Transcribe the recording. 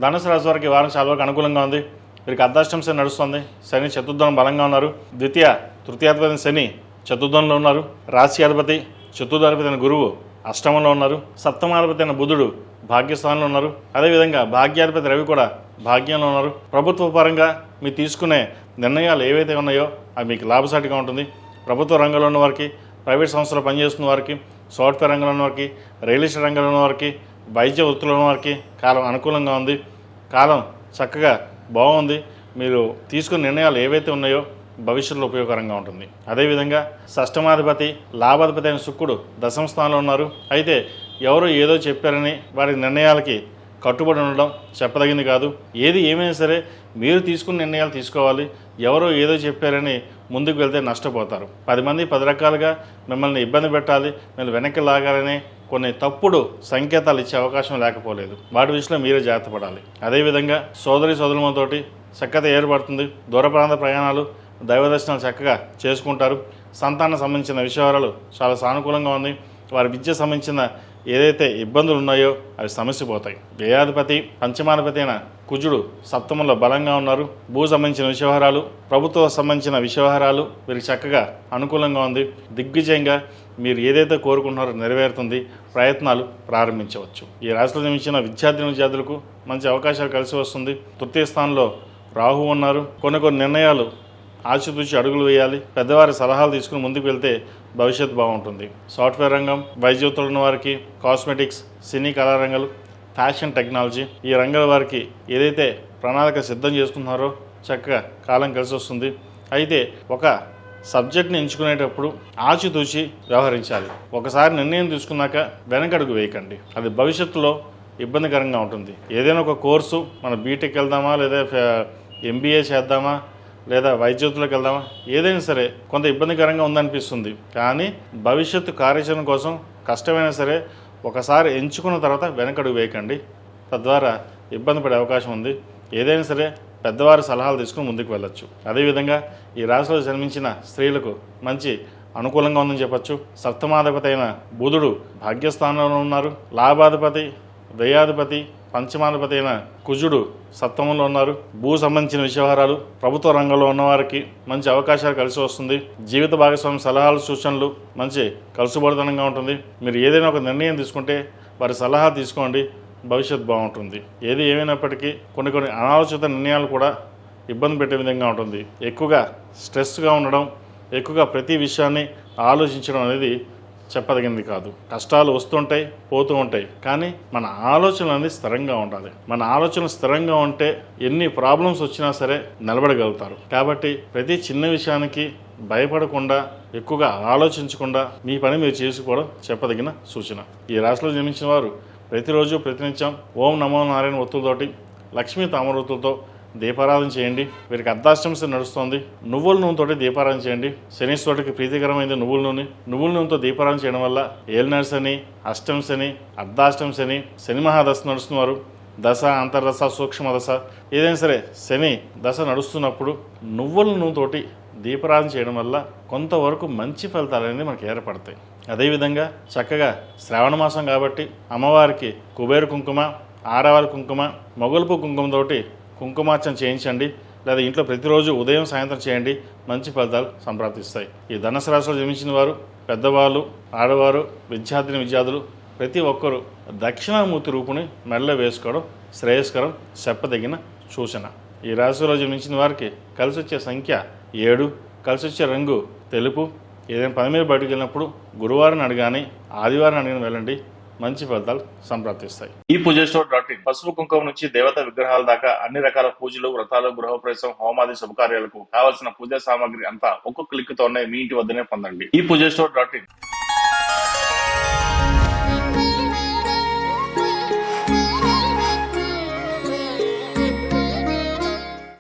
ధనుసు రాశి వారికి వారం చాలా వరకు అనుకూలంగా ఉంది. వీరికి అర్ధాష్టంశ నడుస్తుంది. శని చతుర్థం బలంగా ఉన్నారు. ద్వితీయ తృతీయాధిపతి శని చతుర్థంలో ఉన్నారు. రాశి చతుర్థాధిపతి అయిన గురువు అష్టమంలో ఉన్నారు. సప్తమాధిపతి అయిన బుధుడు భాగ్యస్థానంలో ఉన్నారు. అదేవిధంగా భాగ్యాధిపతి రవి కూడా భాగ్యంలో ఉన్నారు. ప్రభుత్వ పరంగా మీరు తీసుకునే నిర్ణయాలు ఏవైతే ఉన్నాయో అవి మీకు లాభసాటిగా ఉంటుంది. ప్రభుత్వ రంగంలో ఉన్న వారికి, ప్రైవేట్ సంస్థలో పనిచేస్తున్న వారికి, సాఫ్ట్వేర్ రంగంలో ఉన్న వారికి, రియల్ ఎస్టేట్ రంగంలో ఉన్న వారికి, వైద్య వృత్తిలో ఉన్న వారికి కాలం అనుకూలంగా ఉంది. కాలం చక్కగా బాగుంది. మీరు తీసుకున్న నిర్ణయాలు ఏవైతే ఉన్నాయో భవిష్యత్తులో ఉపయోగకరంగా ఉంటుంది. అదేవిధంగా షష్టమాధిపతి లాభాధిపతి అయిన శుక్రుడు దశమ స్థానంలో ఉన్నారు. అయితే ఎవరో ఏదో చెప్పారని వారి నిర్ణయాలకి కట్టుబడి ఉండడం చెప్పదగింది కాదు. ఏది ఏమైనా సరే మీరు తీసుకున్న నిర్ణయాలు తీసుకోవాలి. ఎవరో ఏదో చెప్పారని ముందుకు వెళ్తే నష్టపోతారు. 10 మంది 10 రకాలుగా మిమ్మల్ని ఇబ్బంది పెట్టాలి, మిమ్మల్ని వెనక్కి లాగాలని కొన్ని తప్పుడు సంకేతాలు ఇచ్చే అవకాశం లేకపోలేదు. వాటి విషయంలో మీరే జాగ్రత్త పడాలి. అదేవిధంగా సోదరులతోటి చక్కత ఏర్పడుతుంది. దూర ప్రాంత ప్రయాణాలు, దైవ దర్శనాలు చక్కగా చేసుకుంటారు. సంతానం సంబంధించిన విషయాలు చాలా సానుకూలంగా ఉంది. వారి విద్య సంబంధించిన ఏదైతే ఇబ్బందులు ఉన్నాయో అవి సమస్యపోతాయి. వ్యయాధిపతి పంచమాధిపతి అయిన కుజుడు సప్తమంలో బలంగా ఉన్నారు. భూ సంబంధించిన వ్యవహారాలు, ప్రభుత్వ సంబంధించిన వ్యవహారాలు వీరికి చక్కగా అనుకూలంగా ఉంది. దిగ్విజయంగా మీరు ఏదైతే కోరుకుంటున్నారో నెరవేరుతుంది. ప్రయత్నాలు ప్రారంభించవచ్చు. ఈ రాశిలో జన్మించిన విద్యార్థులకు మంచి అవకాశాలు కలిసి వస్తుంది. తృతీయ స్థానంలో రాహు ఉన్నారు. కొన్ని నిర్ణయాలు ఆచితూచి అడుగులు వేయాలి. పెద్దవారి సలహాలు తీసుకుని ముందుకు వెళ్తే భవిష్యత్తు బాగుంటుంది. సాఫ్ట్వేర్ రంగం, వైద్యులు ఉన్న వారికి, కాస్మెటిక్స్, సినీ కళారంగాలు, ఫ్యాషన్ టెక్నాలజీ ఈ రంగాల వారికి ఏదైతే ప్రణాళిక సిద్ధం చేసుకుంటున్నారో చక్కగా కాలం కలిసి వస్తుంది. అయితే ఒక సబ్జెక్ట్ని ఎంచుకునేటప్పుడు ఆచితూచి వ్యవహరించాలి. ఒకసారి నిర్ణయం తీసుకున్నాక వెనకడుగు వేయకండి. అది భవిష్యత్తులో ఇబ్బందికరంగా ఉంటుంది. ఏదైనా ఒక కోర్సు మన బీటెక్ వెళ్దామా, లేదా ఎంబీఏ చేద్దామా, లేదా వైద్యులకు వెళ్దామా, ఏదైనా సరే కొంత ఇబ్బందికరంగా ఉందనిపిస్తుంది. కానీ భవిష్యత్తు కార్యాచరణ కోసం కష్టమైనా సరే ఒకసారి ఎంచుకున్న తర్వాత వెనకడుగు వేయకండి. తద్వారా ఇబ్బంది పడే అవకాశం ఉంది. ఏదైనా సరే పెద్దవారి సలహాలు తీసుకుని ముందుకు వెళ్ళొచ్చు. అదేవిధంగా ఈ రాశిలో జన్మించిన స్త్రీలకు మంచి అనుకూలంగా ఉందని చెప్పచ్చు. సప్తమాధిపతి అయిన బుధుడు భాగ్యస్థానంలో ఉన్నారు. లాభాధిపతి, వ్యయాధిపతి, పంచమాధిపతి అయిన కుజుడు సప్తమంలో ఉన్నారు. భూ సంబంధించిన వ్యవహారాలు, ప్రభుత్వ రంగంలో ఉన్నవారికి మంచి అవకాశాలు కలిసి వస్తుంది. జీవిత భాగస్వామి సలహాలు, సూచనలు మంచి కలుసుబడితనంగా ఉంటుంది. మీరు ఏదైనా ఒక నిర్ణయం తీసుకుంటే వారి సలహా తీసుకోండి. భవిష్యత్తు బాగుంటుంది. ఏది ఏమైనప్పటికీ కొన్ని అనాలోచిత నిర్ణయాలు కూడా ఇబ్బంది పెట్టే విధంగా ఉంటుంది. ఎక్కువగా స్ట్రెస్గా ఉండడం, ఎక్కువగా ప్రతి విషయాన్ని ఆలోచించడం అనేది చెప్పదగింది కాదు. కష్టాలు వస్తుంటాయి, పోతూ ఉంటాయి. కానీ మన ఆలోచన అనేది స్థిరంగా ఉండాలి. మన ఆలోచన స్థిరంగా ఉంటే ఎన్ని ప్రాబ్లమ్స్ వచ్చినా సరే నిలబడగలుగుతారు. కాబట్టి ప్రతి చిన్న విషయానికి భయపడకుండా, ఎక్కువగా ఆలోచించకుండా మీ పని మీరు చేసుకోవడం చెప్పదగిన సూచన. ఈ రాశిలో జన్మించిన వారు ప్రతిరోజు ప్రతినిత్యం ఓం నమో నారాయణ ఒత్తులతోటి, లక్ష్మీ తామరొత్తులతో దీపారాధన చేయండి. వీరికి అర్ధాష్టంశ నడుస్తుంది. నువ్వుల నూనెతోటి దీపారాధన చేయండి. శనీశ్వరుడికి ప్రీతికరమైనది నువ్వుల నూనె. నువ్వుల నూనెతో దీపారాధన చేయడం వల్ల ఏలినాడు శని, అష్టం శని, అర్ధాష్టం శని, శని మహాదశ నడుస్తున్నారు. దశ, అంతర్దశ, సూక్ష్మ దశ ఏదైనా సరే శని దశ నడుస్తున్నప్పుడు నువ్వుల నూనెతోటి దీపారాధన చేయడం వల్ల కొంతవరకు మంచి ఫలితాలు అనేది మనకు ఏర్పడతాయి. అదేవిధంగా చక్కగా శ్రావణ మాసం కాబట్టి అమ్మవారికి కుబేరు కుంకుమ, ఆడవారి కుంకుమ, మొగలుపు కుంకుమతోటి కుంకుమార్చన చేయించండి. లేదా ఇంట్లో ప్రతిరోజు ఉదయం సాయంత్రం చేయండి. మంచి ఫలితాలు సంప్రాప్తిస్తాయి. ఈ ధనుసు రాశిలో జన్మించిన వారు, పెద్దవాళ్ళు, ఆడవారు, విద్యార్థులు ప్రతి ఒక్కరూ దక్షిణామూర్తి రూపుని మెల్ల వేసుకోవడం శ్రేయస్కరం, చెప్పదగిన సూచన. ఈ రాశిలో జన్మించిన వారికి కలిసి వచ్చే సంఖ్య 7, కలిసి వచ్చే రంగు తెలుపు. ఏదైనా పని మీద బయటకు వెళ్ళినప్పుడు గురువారం అడగాని, ఆదివారం అడిగిన వెళ్ళండి. మంచి ఫలితాలు సంప్రాప్తిస్తాయి. ఈ పూజస్టోర్.in పసుపు కుంకుమ నుంచి దేవత విగ్రహాల దాకా అన్ని రకాల పూజలు, వ్రతాలు, గృహప్రవేశం, హోమాది శుభకార్యాలకు కావలసిన పూజా సామాగ్రి అంతా ఒక్కొక్క క్లిక్ తోనే మీ ఇంటి వద్దనే పొందండి. ఈ పూజస్టోర్.in